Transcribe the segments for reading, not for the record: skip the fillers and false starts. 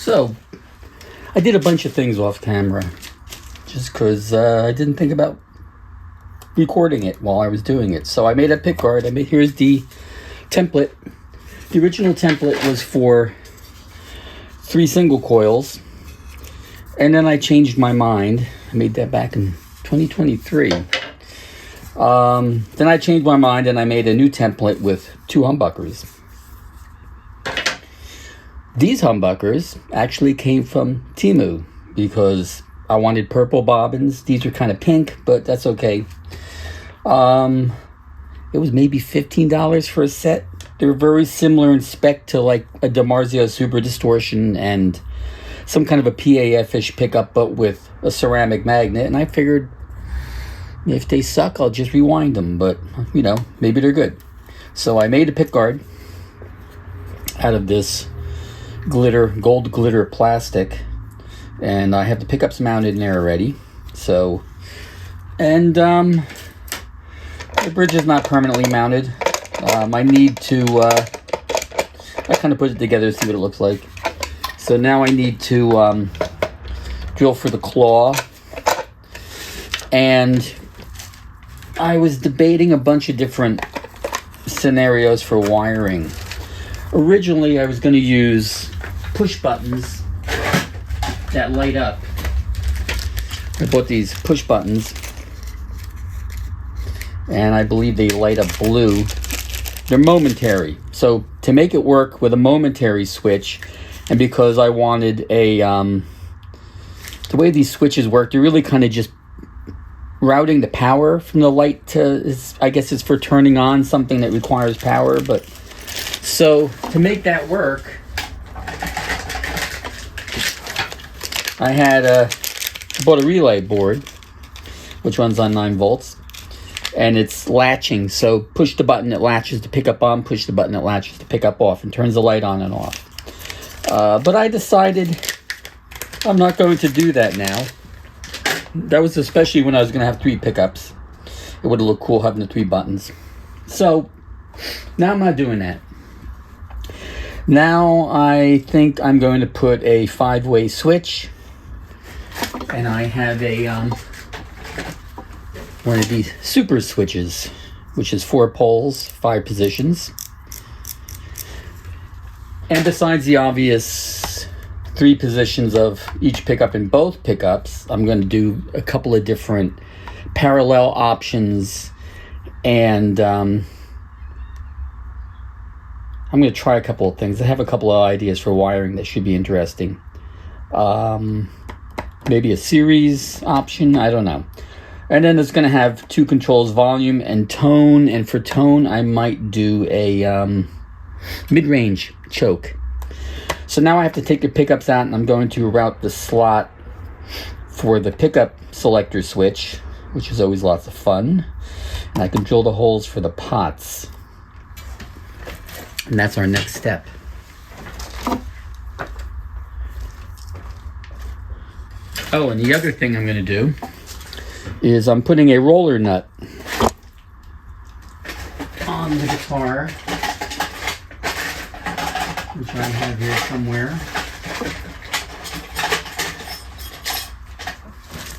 So, I did a bunch of things off camera just because I didn't think about recording it while I was doing it. So I made a pickguard. Here's the template. The original template was for 3 single coils, and then I changed my mind. I made that back in 2023. Then I changed my mind and I made a new template with 2 humbuckers. These humbuckers actually came from Temu because I wanted purple bobbins. These are kind of pink, but that's okay. It was maybe $15 for a set. They're very similar in spec to like a DiMarzio Super Distortion and some kind of a PAF-ish pickup, but with a ceramic magnet. And I figured if they suck, I'll just rewind them. But, you know, maybe they're good. So I made a pickguard out of this gold glitter plastic, and I have the pickups mounted in there already. So, and the bridge is not permanently mounted. I need to I kind of put it together to see what it looks like. So now I need to drill for the claw, and I was debating a bunch of different scenarios for wiring. Originally, I was going to use push buttons that light up. I bought these push buttons, and I believe they light up blue. They're momentary. So to make it work with a momentary switch, and because I wanted a, the way these switches work, they're really kind of just routing the power from the light to, I guess it's for turning on something that requires power, but so to make that work, I bought a relay board, which runs on 9 volts, and it's latching. So push the button, it latches to pick up on, push the button, it latches to pick up off, and turns the light on and off. But I decided I'm not going to do that now. That was especially when I was going to have 3 pickups. It would have looked cool having the 3 buttons. So now I'm not doing that. Now I think I'm going to put a 5-way switch, and I have a one of these super switches, which is 4 poles, 5 positions. And besides the obvious 3 positions of each pickup in both pickups, I'm going to do a couple of different parallel options, and I'm going to try a couple of things. I have a couple of ideas for wiring that should be interesting. Maybe a series option, I don't know. And then it's going to have 2 controls, volume and tone. And for tone, I might do a mid-range choke. So now I have to take the pickups out, and I'm going to route the slot for the pickup selector switch, which is always lots of fun. And I can drill the holes for the pots. And that's our next step. Oh, and the other thing I'm going to do is I'm putting a roller nut on the guitar, which I have here somewhere.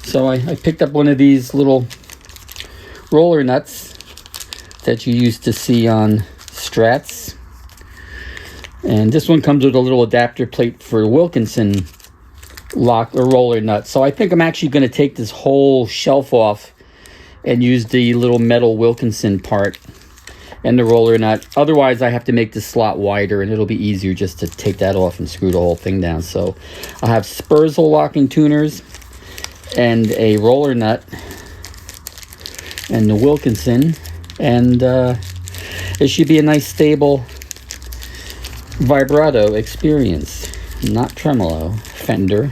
So I picked up one of these little roller nuts that you used to see on Strats. And this one comes with a little adapter plate for Wilkinson lock or roller nut. So I think I'm actually going to take this whole shelf off and use the little metal Wilkinson part and the roller nut. Otherwise, I have to make this slot wider, and it'll be easier just to take that off and screw the whole thing down. So I'll have Spurzle locking tuners and a roller nut and the Wilkinson, and it should be a nice stable vibrato experience, not tremolo. Fender.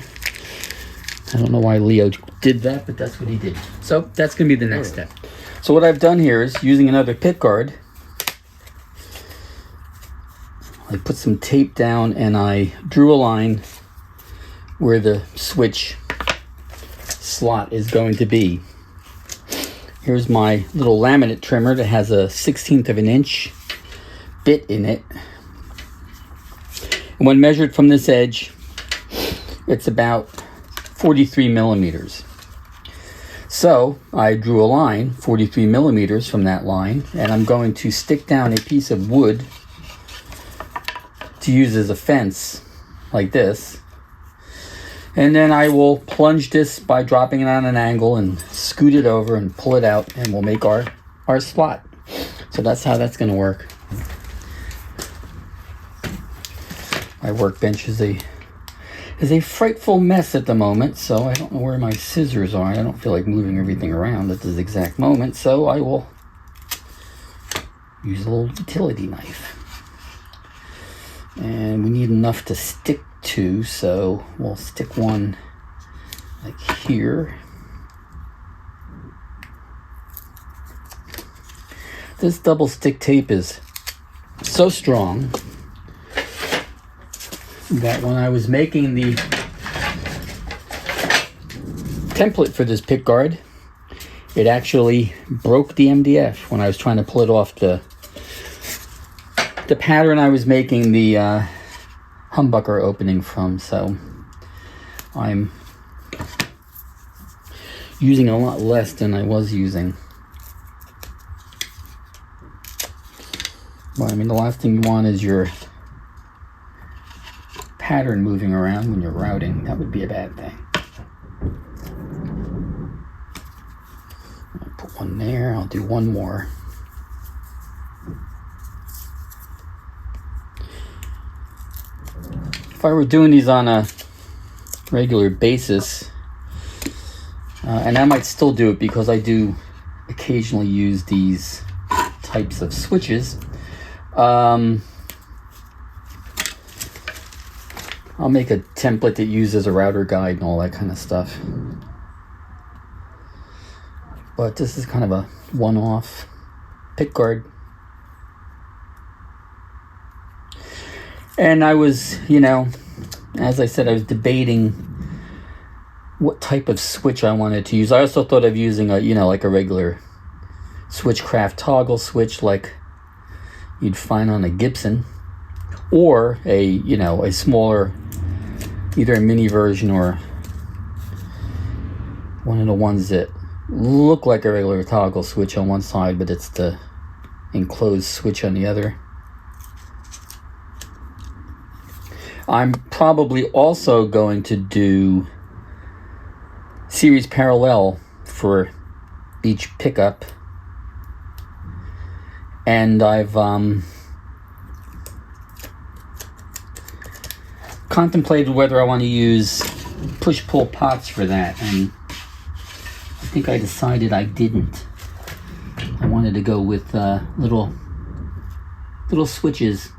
I don't know why Leo did that, but that's what he did. So that's going to be the next step. So what I've done here is, using another pickguard, I put some tape down and I drew a line where the switch slot is going to be. Here's my little laminate trimmer that has a 1/16 of an inch bit in it. And when measured from this edge It's about 43 millimeters. So I drew a line, 43 millimeters from that line, and I'm going to stick down a piece of wood to use as a fence, like this. And then I will plunge this by dropping it on an angle and scoot it over and pull it out, and we'll make our slot. So that's how that's going to work. My workbench is a frightful mess at the moment, so I don't know where my scissors are. I don't feel like moving everything around at this exact moment, so I will use a little utility knife. And we need enough to stick to, so we'll stick one like here. This double stick tape is so strong that when I was making the template for this pick guard, it actually broke the MDF when I was trying to pull it off the pattern I was making the humbucker opening from. So I'm using a lot less than I was using. Well, I mean, the last thing you want is your pattern moving around when you're routing. That would be a bad thing. I'll put one there. I'll do one more. If I were doing these on a regular basis, and I might still do it because I do occasionally use these types of switches, I'll make a template that uses a router guide and all that kind of stuff. But this is kind of a one-off pick guard. And I was, as I said, I was debating what type of switch I wanted to use. I also thought of using like a regular Switchcraft toggle switch like you'd find on a Gibson, or a smaller, either a mini version or one of the ones that look like a regular toggle switch on one side, but it's the enclosed switch on the other. I'm probably also going to do series parallel for each pickup, and I've contemplated whether I want to use push-pull pots for that, and I think I decided I didn't. I wanted to go with little switches,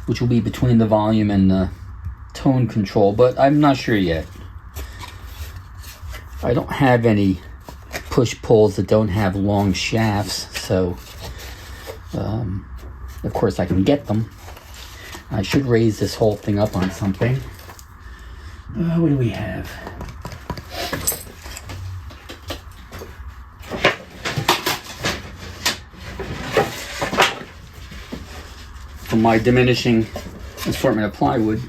which will be between the volume and the tone control, but I'm not sure yet. I don't have any push-pulls that don't have long shafts, so of course I can get them. I should raise this whole thing up on something. What do we have? From my diminishing assortment of plywood.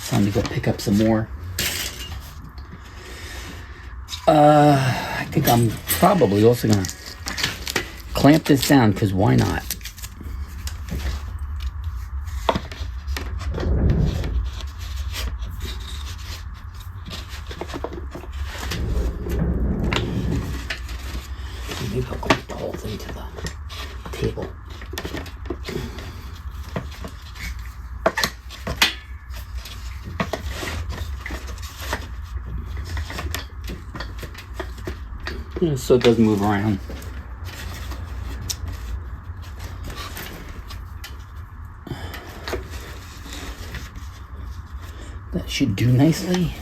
Time to go pick up some more. I think I'm probably also gonna clamp this down, because why not? Maybe I'll clamp the whole thing to the table. So it doesn't move around. That should do nicely.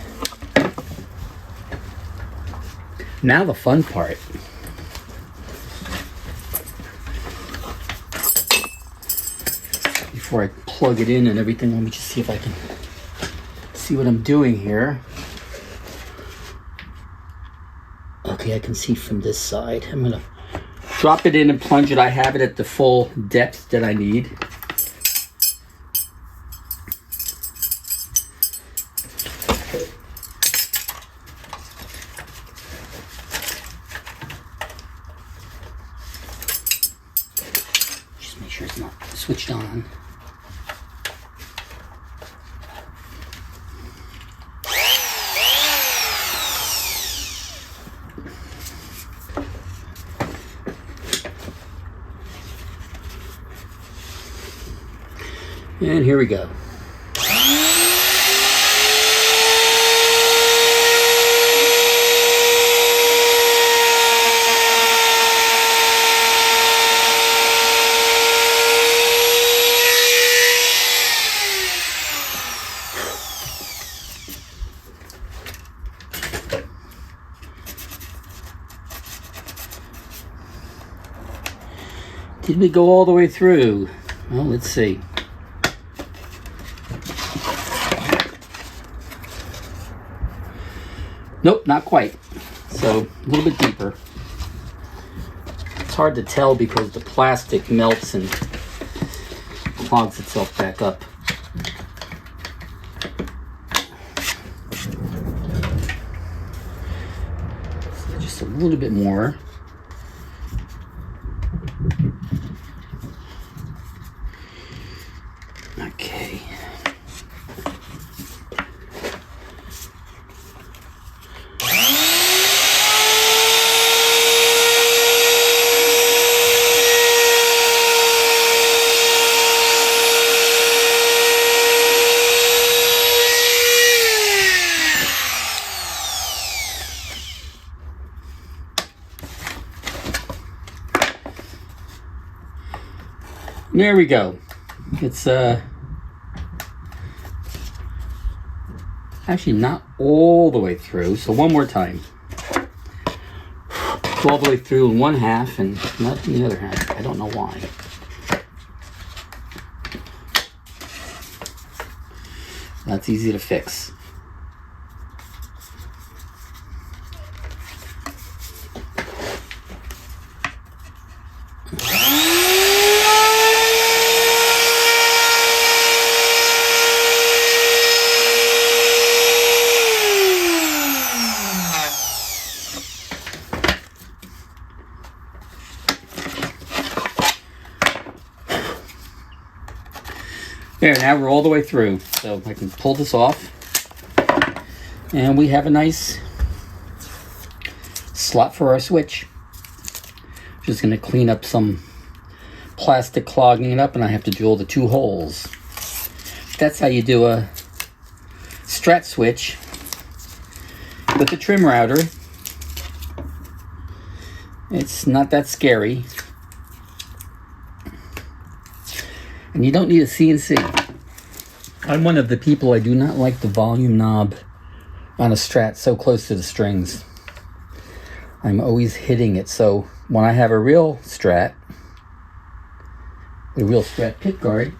Now the fun part. Before I plug it in and everything, let me just see if I can see what I'm doing here. Okay, I can see from this side. I'm gonna drop it in and plunge it. I have it at the full depth that I need. And here we go. Did we go all the way through? Well, let's see. Nope, not quite. So, a little bit deeper. It's hard to tell because the plastic melts and clogs itself back up. So just a little bit more. Okay. There we go. It's actually not all the way through, so one more time. Go all the way through in one half and not in the other half. I don't know why. That's easy to fix. There, now we're all the way through. So I can pull this off. And we have a nice slot for our switch. Just going to clean up some plastic clogging it up, and I have to drill the 2 holes. That's how you do a Strat switch with a trim router. It's not that scary. And you don't need a CNC. I'm one of the people, I do not like the volume knob on a Strat so close to the strings. I'm always hitting it. So when I have a real Strat pickguard,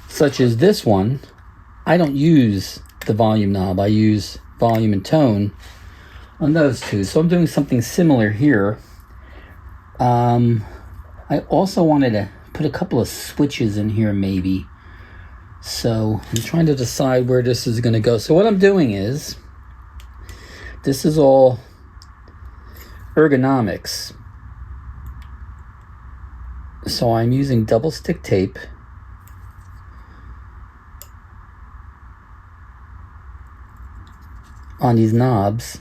such as this one, I don't use the volume knob. I use volume and tone on those two. So I'm doing something similar here. I also wanted to put a couple of switches in here maybe. So I'm trying to decide where this is going to go. So what I'm doing is, this is all ergonomics. So I'm using double stick tape on these knobs.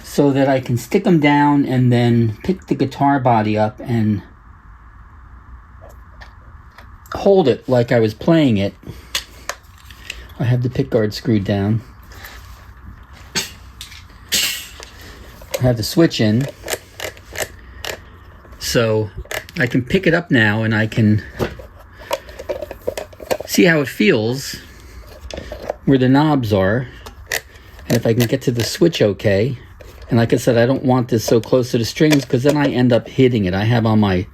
So that I can stick them down and then pick the guitar body up and hold it like I was playing it. I have the pickguard screwed down. I have the switch in. So I can pick it up now and I can see how it feels where the knobs are. And if I can get to the switch okay. And like I said, I don't want this so close to the strings because then I end up hitting it. I have on my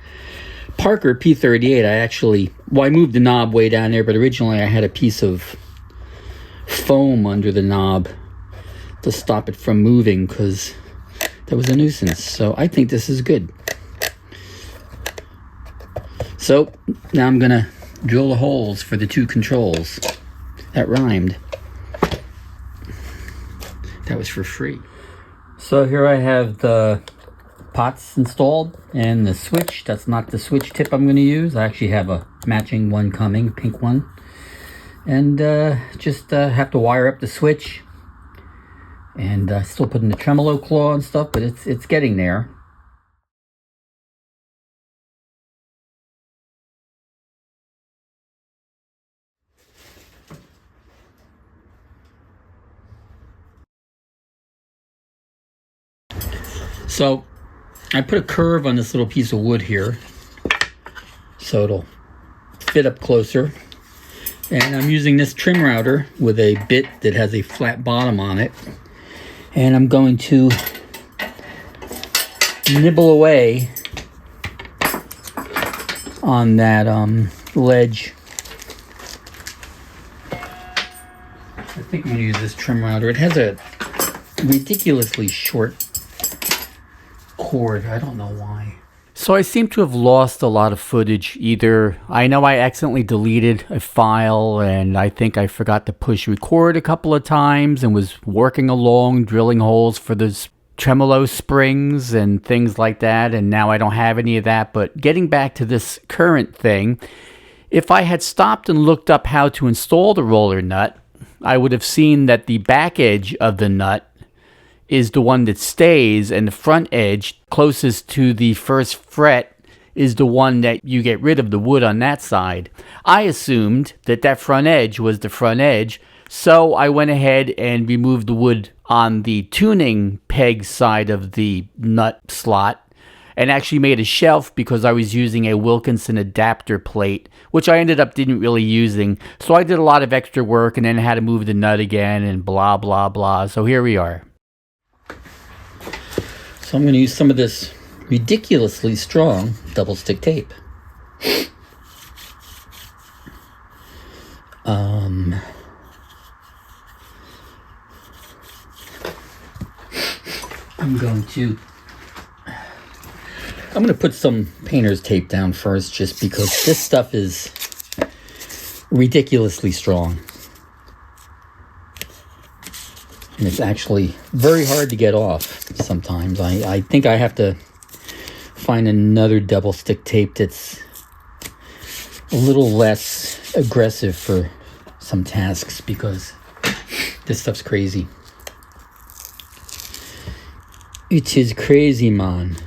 Parker P38, I moved the knob way down there, but originally I had a piece of foam under the knob to stop it from moving because that was a nuisance. So I think this is good. So now I'm going to drill the holes for the 2 controls. That rhymed. That was for free. So here I have the pots installed and the switch. That's not the switch tip I'm going to use. I actually have a matching one coming, pink one. And just have to wire up the switch And still putting the tremolo claw and stuff, but it's getting there. So I put a curve on this little piece of wood here so it'll fit up closer. And I'm using this trim router with a bit that has a flat bottom on it. And I'm going to nibble away on that ledge. I think I'm going to use this trim router. It has a ridiculously short cord. I don't know why. So I seem to have lost a lot of footage. Either I know I accidentally deleted a file and I think I forgot to push record a couple of times and was working along drilling holes for the tremolo springs and things like that, and now I don't have any of that. But getting back to this current thing, if I had stopped and looked up how to install the roller nut, I would have seen that the back edge of the nut is the one that stays, and the front edge closest to the first fret is the one that you get rid of the wood on that side. I assumed that that front edge was the front edge, so I went ahead and removed the wood on the tuning peg side of the nut slot and actually made a shelf because I was using a Wilkinson adapter plate, which I ended up didn't really using. So I did a lot of extra work and then had to move the nut again and blah, blah, blah. So here we are. So I'm going to use some of this ridiculously strong double stick tape. I'm going to put some painter's tape down first, just because this stuff is ridiculously strong. And it's actually very hard to get off sometimes. I think I have to find another double stick tape that's a little less aggressive for some tasks, because this stuff's crazy. It is crazy, man.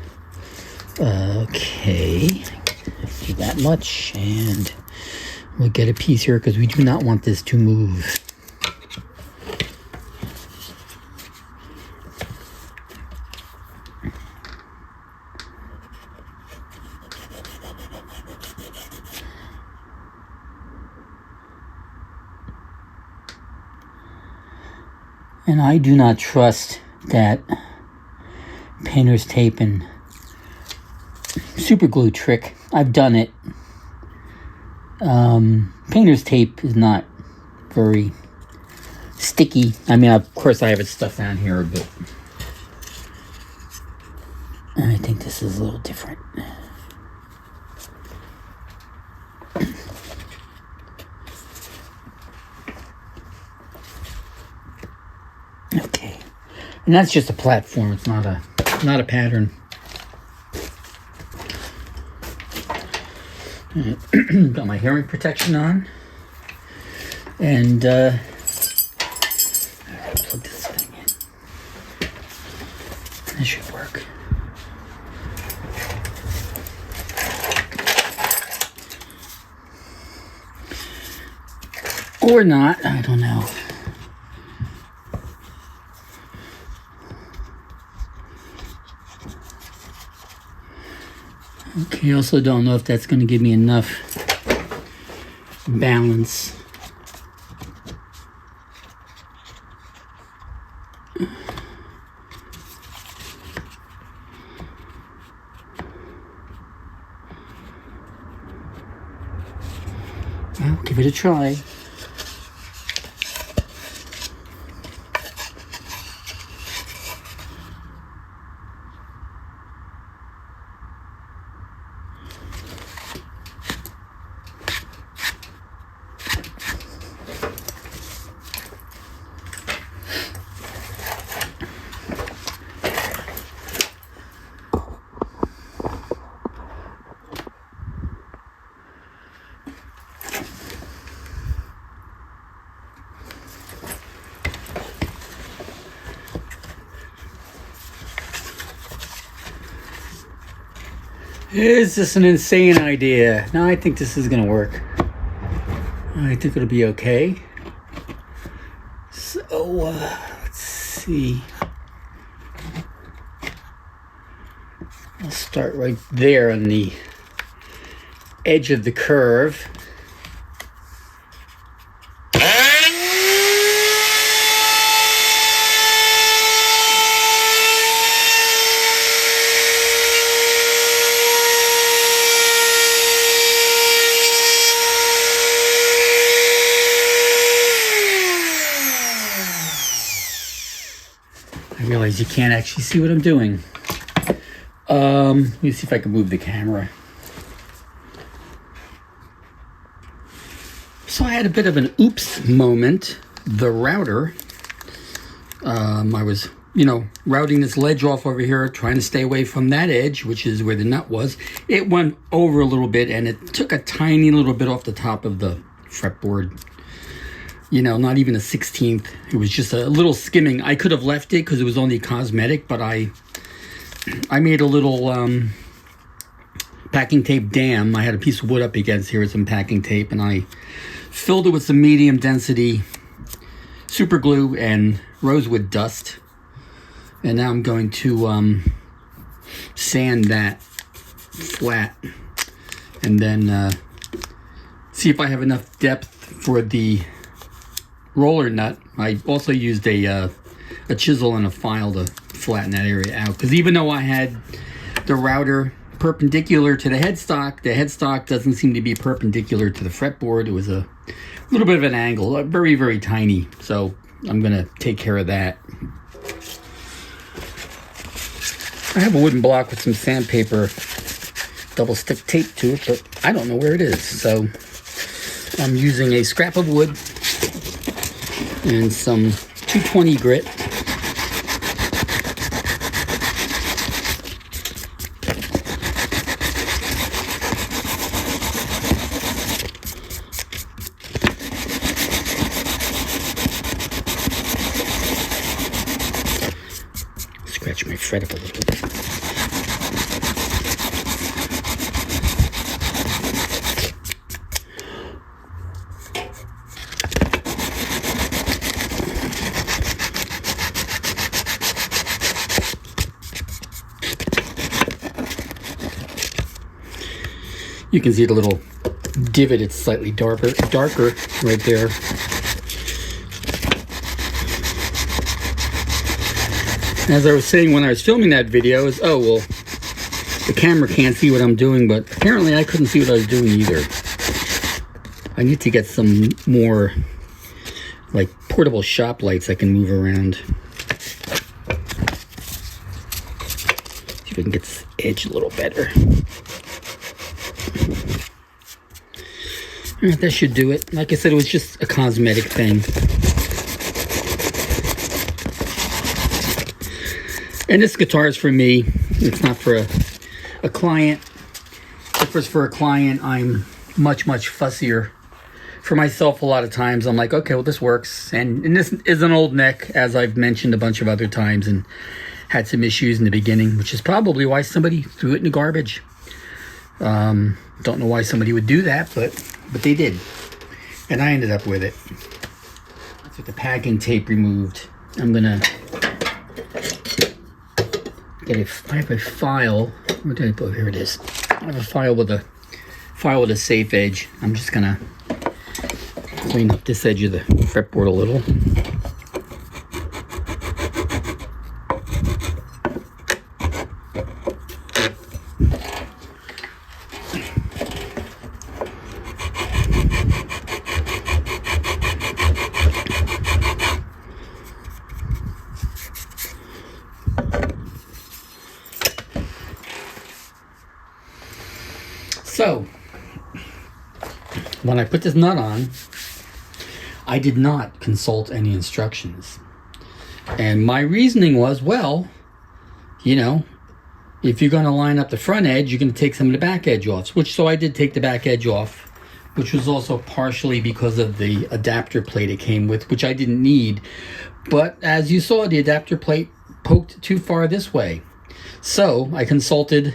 Okay, do that much, and we'll get a piece here because we do not want this to move. And I do not trust that painter's tape and super glue trick. I've done it. Painter's tape is not very sticky. I mean, of course I have it stuffed down here, but I think this is a little different. Okay, and that's just a platform. It's not a pattern. Got my hearing protection on, and I gotta plug this thing in. This should work. Or not, I don't know. Okay, I also don't know if that's going to give me enough balance. Well, give it a try. Is this an insane idea? No, I think this is going to work. I think it'll be okay. So, let's see. I'll start right there on the edge of the curve. I realize you can't actually see what I'm doing. Let me see if I can move the camera. So I had a bit of an oops moment. The router, I was, routing this ledge off over here, trying to stay away from that edge, which is where the nut was. It went over a little bit, and it took a tiny little bit off the top of the fretboard. Not even a 16th. It was just a little skimming. I could have left it because it was only cosmetic, but I made a little packing tape dam. I had a piece of wood up against here with some packing tape, and I filled it with some medium density super glue and rosewood dust. And now I'm going to sand that flat, and then see if I have enough depth for the roller nut. I also used a chisel and a file to flatten that area out, because even though I had the router perpendicular to the headstock doesn't seem to be perpendicular to the fretboard. It was a little bit of an angle, very, very tiny. So I'm going to take care of that. I have a wooden block with some sandpaper double stick tape to it, but I don't know where it is. So I'm using a scrap of wood and some 220 grit. Scratch my fret up a little bit. You can see the little divot. It's slightly darker right there. As I was saying when I was filming that video, is the camera can't see what I'm doing, but apparently I couldn't see what I was doing either. I need to get some more like portable shop lights I can move around. See if I can get this edge a little better. All right, that should do it. Like I said, it was just a cosmetic thing. And this guitar is for me. It's not for a client. If it's for a client, I'm much, much fussier. For myself, a lot of times, I'm like, okay, well, this works. And this is an old neck, as I've mentioned a bunch of other times, and had some issues in the beginning, which is probably why somebody threw it in the garbage. Don't know why somebody would do that, but they did. And I ended up with it. That's with the packing tape removed. I'm going to get I have a file. Where did I put? Here it is. I have a file with a safe edge. I'm just going to clean up this edge of the fretboard a little. So, when I put this nut on, I did not consult any instructions. And my reasoning was, well, if you're going to line up the front edge, you're going to take some of the back edge off. So I did take the back edge off, which was also partially because of the adapter plate it came with, which I didn't need. But as you saw, the adapter plate poked too far this way. So I consulted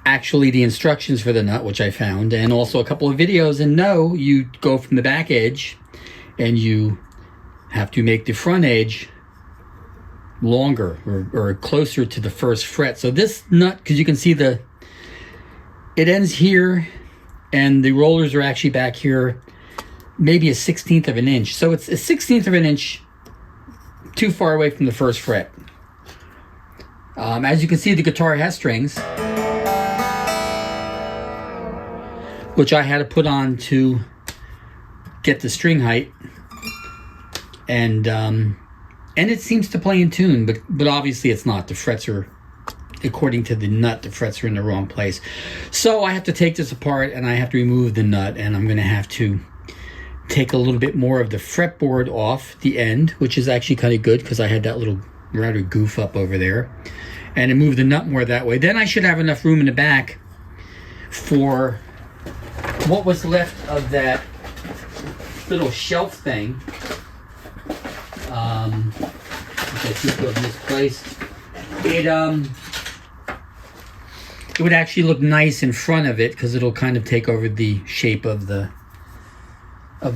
actually the instructions for the nut, which I found, and also a couple of videos. And no, you go from the back edge and you have to make the front edge longer or closer to the first fret. So this nut, because you can see it ends here and the rollers are actually back here, maybe a 1/16 of an inch. So it's a 1/16 of an inch too far away from the first fret. As you can see, the guitar has strings, which I had to put on to get the string height, and it seems to play in tune, but obviously it's not. The frets are, according to the nut, the frets are in the wrong place. So I have to take this apart and I have to remove the nut, and I'm going to have to take a little bit more of the fretboard off the end, which is actually kind of good because I had that little router goof up over there, and to move the nut more that way. Then I should have enough room in the back for what was left of that little shelf thing, which I think was misplaced. It would actually look nice in front of it because it'll kind of take over the shape of the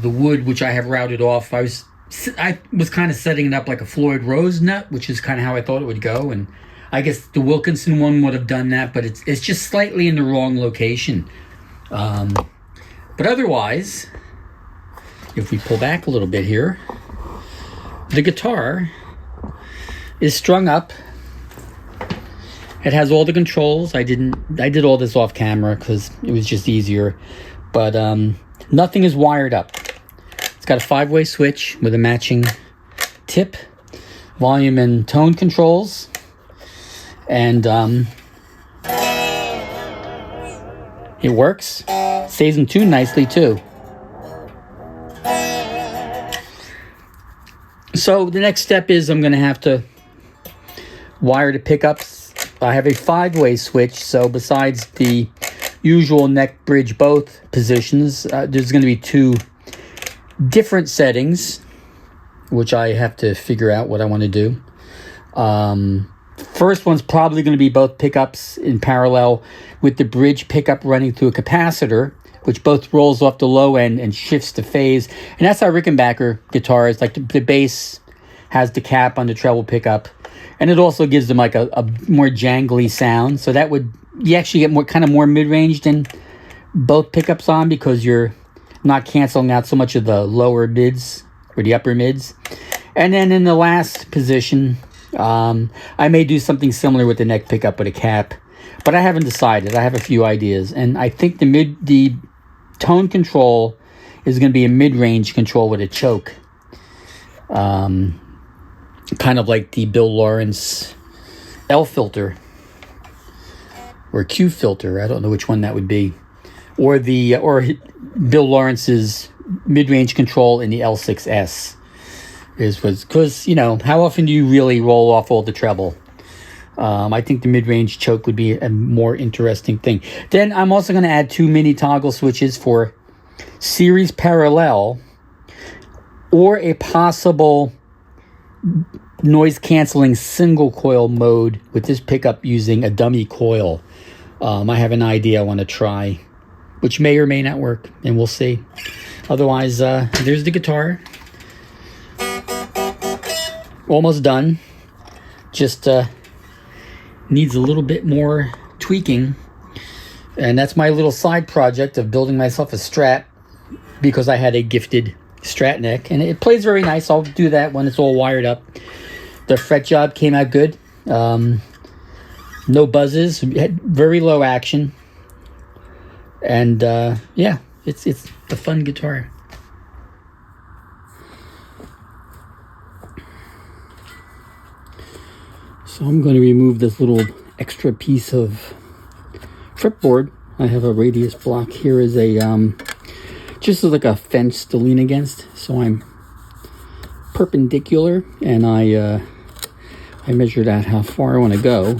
wood, which I have routed off. I was kind of setting it up like a Floyd Rose nut, which is kind of how I thought it would go, and I guess the Wilkinson one would have done that, but it's just slightly in the wrong location. But otherwise, if we pull back a little bit here, the guitar is strung up. It has all the controls. I did all this off camera because it was just easier, but nothing is wired up. It's got a 5-way switch with a matching tip, volume and tone controls, and it works. Stays in tune nicely too. So the next step is I'm going to have to wire the pickups. I have a 5-way switch, so besides the usual neck, bridge, both positions, there's going to be 2 different settings, which I have to figure out what I want to do. First one's probably going to be both pickups in parallel with the bridge pickup running through a capacitor, which both rolls off the low end and shifts the phase. And that's how Rickenbacker guitars, like the bass has the cap on the treble pickup, and it also gives them like a more jangly sound. So that would, you actually get more mid-range than both pickups on, because you're not canceling out so much of the lower mids or the upper mids. And then in the last position, I may do something similar with the neck pickup with a cap, but I haven't decided. I have a few ideas, and I think the tone control is going to be a mid-range control with a choke, kind of like the Bill Lawrence L filter or Q filter. I don't know which one that would be, or Bill Lawrence's mid-range control in the L6S. Because, you know, how often do you really roll off all the treble? I think the mid-range choke would be a more interesting thing. Then I'm also going to add 2 mini toggle switches for series parallel, or a possible noise canceling single coil mode with this pickup using a dummy coil. I have an idea I want to try, which may or may not work, and we'll see. Otherwise, there's the guitar. Almost done. Just needs a little bit more tweaking, and that's my little side project of building myself a Strat, because I had a gifted Strat neck, and it plays very nice. I'll do that when it's all wired up. The fret job came out good. No buzzes, had very low action, and yeah, it's a fun guitar. So I'm going to remove this little extra piece of fretboard. I have a radius block here as a just like a fence to lean against. So I'm perpendicular, and I measured out how far I want to go.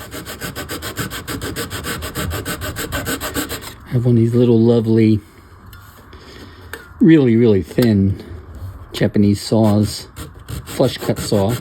I have one of these little lovely, really, really thin Japanese saws, flush cut saw.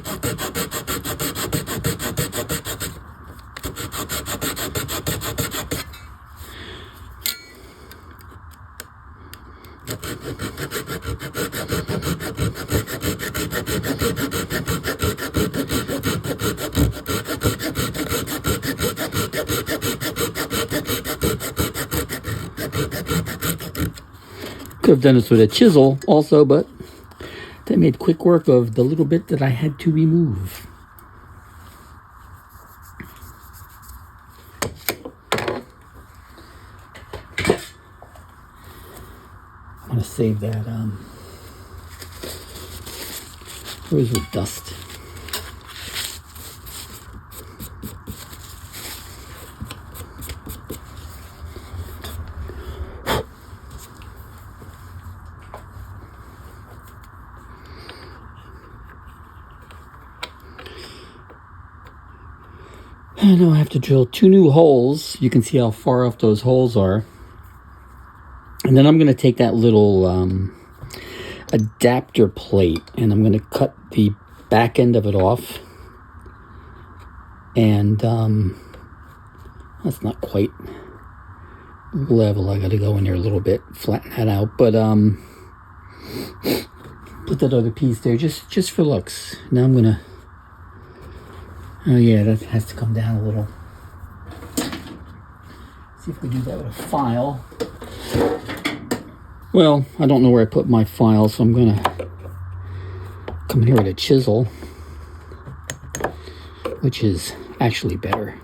Could have done this with a chisel also, but that made quick work of the little bit that I had to remove. I'm going to save that rose with dust. And now I have to drill 2 new holes. You can see how far off those holes are. And then I'm going to take that little adapter plate and I'm going to cut the back end of it off. And that's not quite level. I got to go in there a little bit, flatten that out. But put that other piece there just for looks. Now I'm going to... Oh yeah, that has to come down a little. See if we do that with a file. Well, I don't know where I put my file, so I'm gonna come here with a chisel, which is actually better.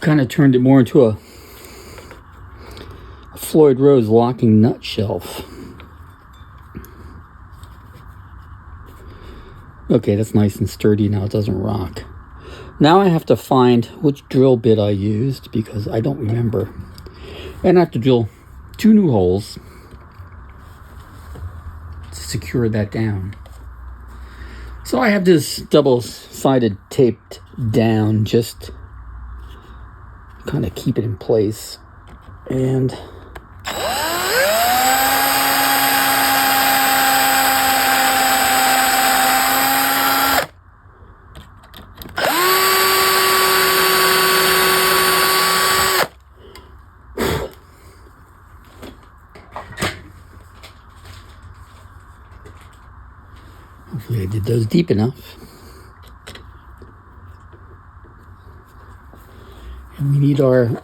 Kind of turned it more into a Floyd Rose locking nut shelf. Okay, that's nice and sturdy now. It doesn't rock. Now I have to find which drill bit I used because I don't remember. And I have to drill 2 new holes to secure that down. So I have this double-sided taped down, just kind of keep it in place. And hopefully I did those deep enough. And we need our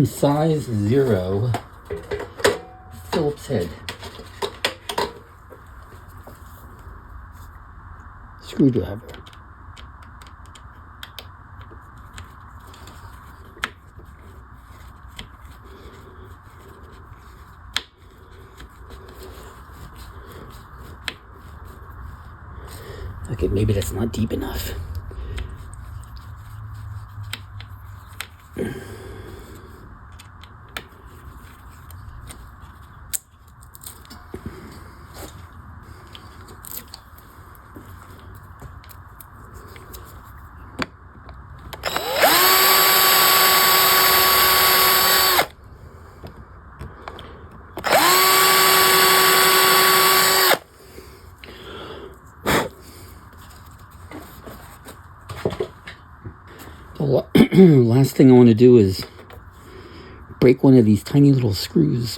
size 0 Phillips head screwdriver. Okay, maybe that's not deep enough. Last thing I want to do is break one of these tiny little screws.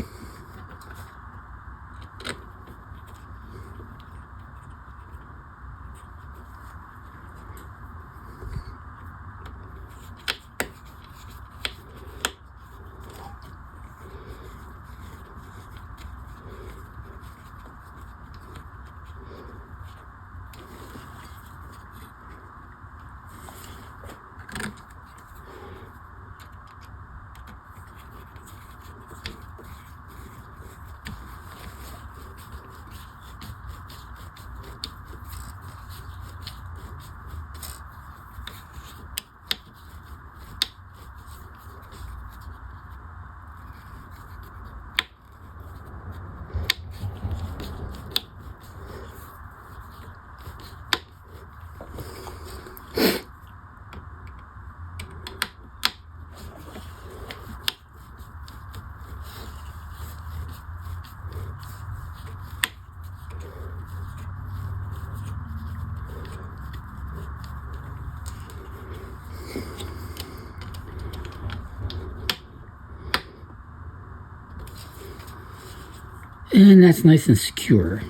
And that's nice and secure.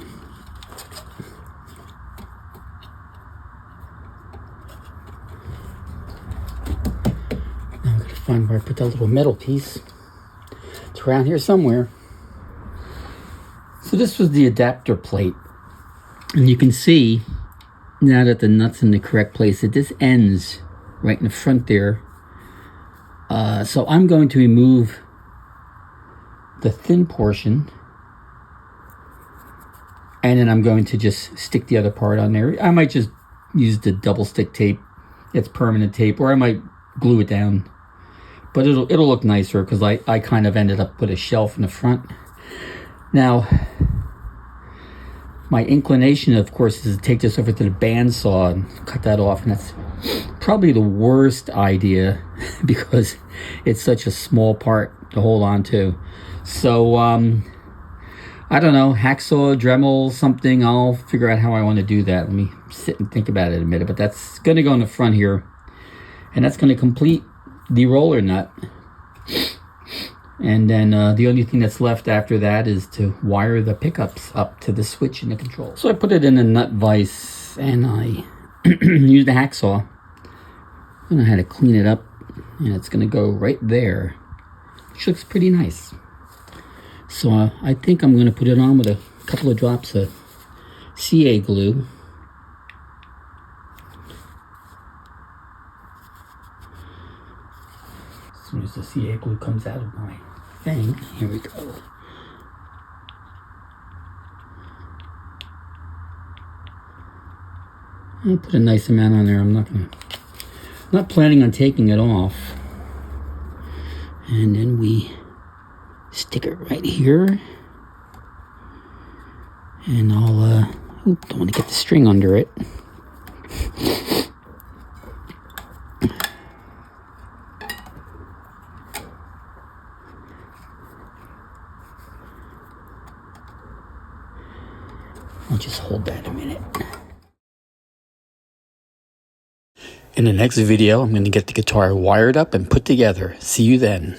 Now I'm going to find where I put that little metal piece. It's around here somewhere. So this was the adapter plate. And you can see, now that the nut's in the correct place, that this ends right in the front there. So I'm going to remove the thin portion, and then I'm going to just stick the other part on there. I might just use the double stick tape. It's permanent tape, or I might glue it down. But it'll look nicer because I kind of ended up with a shelf in the front. Now, my inclination, of course, is to take this over to the bandsaw and cut that off, and that's probably the worst idea because it's such a small part to hold on to. So, I don't know, hacksaw, Dremel, something. I'll figure out how I want to do that. Let me sit and think about it a minute. But that's going to go in the front here, and that's going to complete the roller nut. And then the only thing that's left after that is to wire the pickups up to the switch in the control. So I put it in a nut vise, and I used the hacksaw. I know how to clean it up, and it's going to go right there, which looks pretty nice. So I think I'm going to put it on with a couple of drops of CA glue. As soon as the CA glue comes out of my thing, here we go. I'll put a nice amount on there. I'm not planning on taking it off. And then we stick it right here. And I'll don't want to get the string under it. I'll just hold that a minute. In the next video, I'm going to get the guitar wired up and put together. See you then.